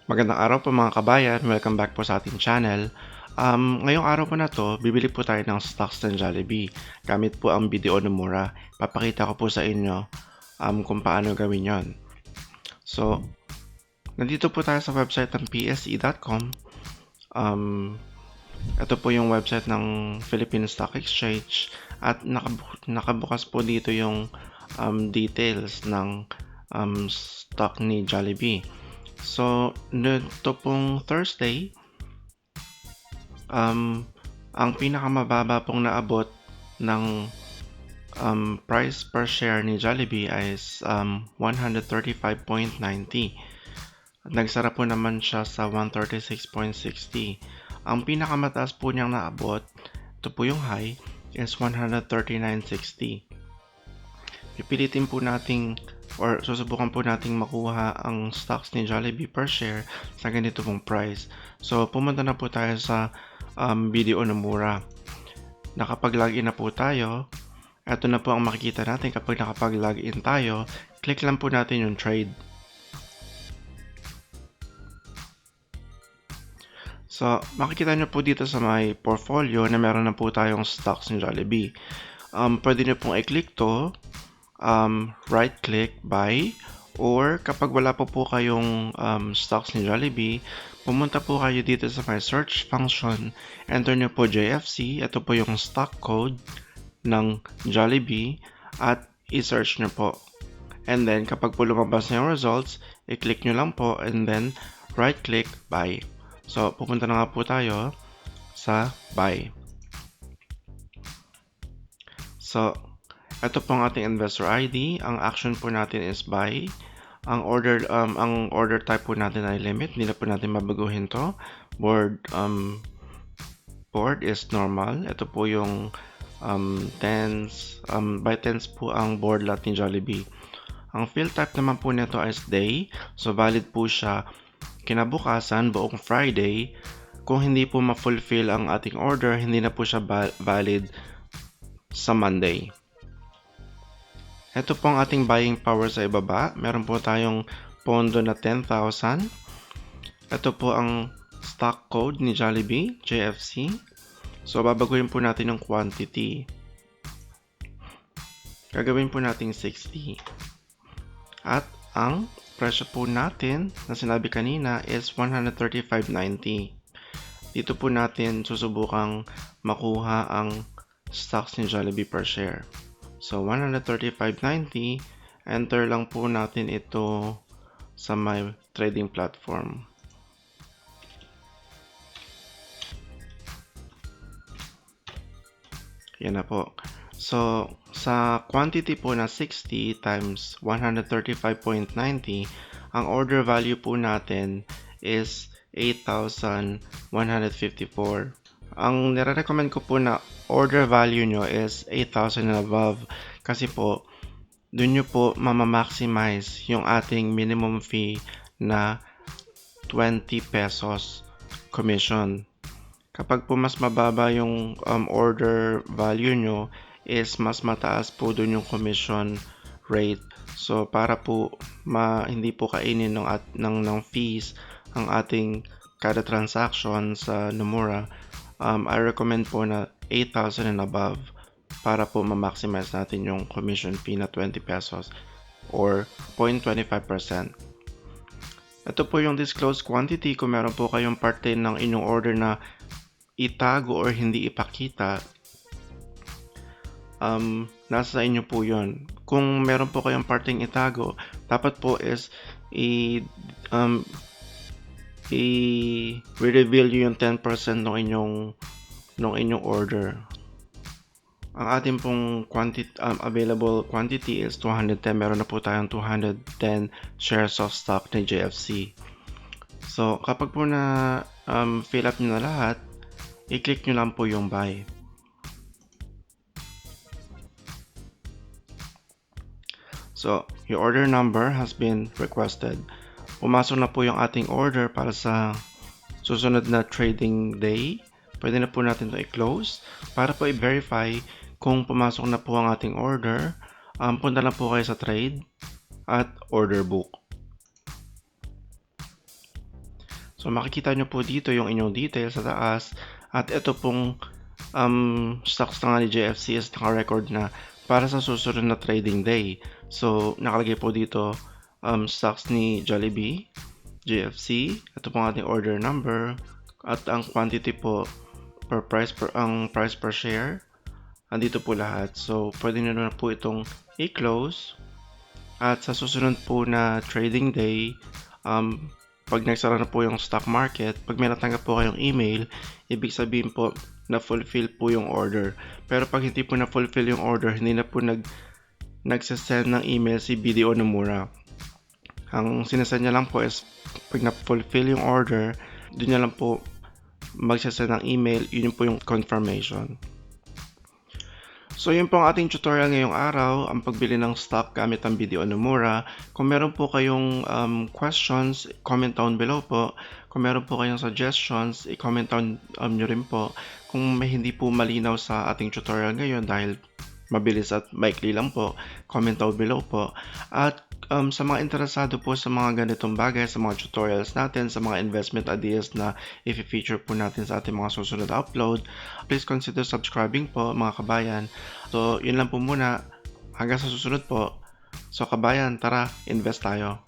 Magandang araw po mga kabayan, welcome back po sa ating channel. Ngayong araw po na to, bibili po tayo ng stocks ng Jollibee. Gamit po ang BDO Nomura. Papakita ko po sa inyo kung paano gawin yon. So, nandito po tayo sa website ng pse.com. Ito po yung website ng Philippine Stock Exchange at nakabukas po dito yung details ng stock ni Jollibee. So, nito pong Thursday, ang pinakamababa pong naabot ng price per share ni Jollibee ay 135.90. Nagsara po naman siya sa 136.60. Ang pinakamataas po niyang naabot, ito po yung high, is 139.60. Pipilitin po nating or susubukan po nating makuha ang stocks ni Jollibee per share sa ganito pong price. So, pumunta na po tayo sa BDO Nomura. Nakapag-login na po tayo. Ito na po ang makikita natin kapag nakapag-login tayo. Click lang po natin yung trade. So, makikita nyo po dito sa my portfolio na meron na po tayong stocks ni Jollibee. Pwede nyo pong i-click to. Right click buy, or kapag wala po kayong stocks ni Jollibee, pumunta po kayo dito sa my search function, enter nyo po JFC, ito po yung stock code ng Jollibee at i-search nyo po, and then kapag po lumabas na yung results, i-click nyo lang po and then right click buy. So pupunta na nga po tayo sa buy. So ito po ang ating investor ID. Ang action po natin is buy. Ang order type po natin ay limit. Hindi na po natin mabaguhin to. Board is normal. Ito po yung tens. By tens po ang board lot ni Jollibee. Ang fill type naman po nito is day. So valid po siya kinabukasan, buong Friday. Kung hindi po ma-fulfill ang ating order, hindi na po siya valid sa Monday. Ito po ang ating buying power sa ibaba. Meron po tayong pondo na 10,000. Ito po ang stock code ni Jollibee, JFC. So, babaguhin po natin yung quantity. Gagawin po natin 60. At ang presyo po natin na sinabi kanina is 135.90. Dito po natin susubukang makuha ang stocks ni Jollibee per share. So, 135.90, enter lang po natin ito sa my trading platform. Yan na po. So, sa quantity po na 60 times 135.90, ang order value po natin is 8,154. Ang nire-recommend ko po na order value nyo is 8,000 and above kasi po dun nyo po mamamaximize yung ating minimum fee na 20 pesos commission. Kapag po mas mababa yung order value nyo is mas mataas po dun yung commission rate. So para po hindi po kainin ng fees ang ating kada transaction sa Nomura, I recommend po na 8,000 and above para po ma-maximize natin yung commission fee na 20 pesos or 0.25%. Ito po yung disclosed quantity. Kung meron po kayong parte ng inyong order na itago or hindi ipakita, nasa inyo po yun. Kung meron po kayong parteng itago, dapat po is i-reveal yung 10% ng inyong order. Ang ating pong available quantity is 210. Meron na po tayong 210 shares of stock ni JFC. So, kapag po na fill up nyo na lahat, i-click nyo lang po yung buy. So, your order number has been requested. Pumasok na po yung ating order para sa susunod na trading day. Pwede na po natin ito i-close para po i-verify kung pumasok na po ang ating order. Punta lang po kayo sa trade at order book. So makikita nyo po dito yung inyong details sa taas at ito pong stocks na nga ni JFC is naka-record na para sa susunod na trading day. So nakalagay po dito stocks ni Jollibee, JFC, ito po ang ating order number at ang quantity po ang price per share. Andito po lahat. So pwede nyo na po itong i-close. At sa susunod po na trading day, pag nagsara na po yung stock market, pag may natanggap po kayong email, ibig sabihin po na fulfill po yung order. Pero pag hindi po na fulfill yung order, hindi na po nagsasend ng email si BDO Nomura. Ang sinasend niya lang po is pag na-fulfill yung order, doon niya lang po magsasend ng email, yun po yung confirmation. So yun po ang ating tutorial ngayong araw, ang pagbili ng stock gamit ang BDO Nomura. Kung meron po kayong questions, comment down below po. Kung meron po kayong suggestions, i-comment down nyo rin po. Kung may hindi po malinaw sa ating tutorial ngayon dahil mabilis at maikli lang po, comment down below po. At sa mga interesado po sa mga ganitong bagay, sa mga tutorials natin, sa mga investment ideas na i-feature po natin sa ating mga susunod na upload, please consider subscribing po mga kabayan. So yun lang po muna, hanggang sa susunod po. So kabayan, tara, invest tayo.